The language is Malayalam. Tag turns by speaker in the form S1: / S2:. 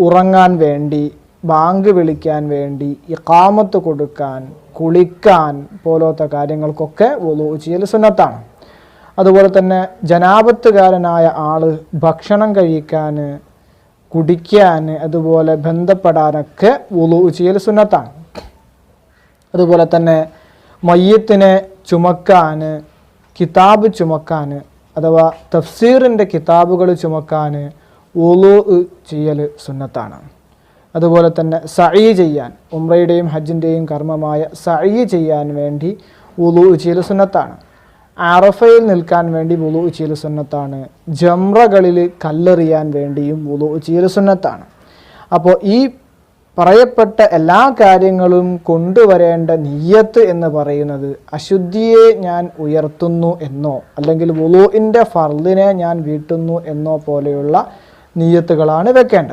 S1: ഉറങ്ങാൻ വേണ്ടി, ബാങ്ക് വിളിക്കാൻ വേണ്ടി, ഇഖാമത്ത് കൊടുക്കാൻ, കുളിക്കാൻ പോലത്തെ കാര്യങ്ങൾക്കൊക്കെ വുളൂ ചെയ്യൽ സുന്നത്താണ്. അതുപോലെ തന്നെ ജനാപത്തുകാരനായ ആൾ ഭക്ഷണം കഴിക്കാൻ, കുടിക്കാൻ, അതുപോലെ ബന്ധപ്പെടാനൊക്കെ വുളൂ ചെയ്യൽ സുന്നത്താണ്. അതുപോലെ തന്നെ മയ്യത്തിനെ ചുമക്കാൻ, കിതാബ് ചുമക്കാൻ അഥവാ തഫ്സീറിൻ്റെ കിതാബുകൾ ചുമക്കാൻ വുളൂ ചെയ്യൽ സുന്നത്താണ്. അതുപോലെ തന്നെ സഈ ചെയ്യാൻ, ഉംറയുടെയും ഹജ്ജിൻ്റെയും കർമ്മമായ സഈ ചെയ്യാൻ വേണ്ടി വുളൂ ചെയ്യൽ സുന്നത്താണ്. അറഫയിൽ നിൽക്കാൻ വേണ്ടി വുളൂ ചെയ്യൽ സുന്നത്താണ്. ജംറകളിൽ കല്ലെറിയാൻ വേണ്ടിയും വുളൂ ചെയ്യൽ സുന്നത്താണ്. അപ്പോൾ ഈ പറയപ്പെട്ട എല്ലാ കാര്യങ്ങളും കൊണ്ടുവരേണ്ട നിയ്യത്ത് എന്ന് പറയുന്നത് അശുദ്ധിയെ ഞാൻ ഉയർത്തുന്നു എന്നോ അല്ലെങ്കിൽ വുളൂഇൻ്റെ ഫർളിനെ ഞാൻ വീട്ടുന്നു എന്നോ പോലെയുള്ള നിയ്യത്തുകളാണ് വെക്കേണ്ടത്.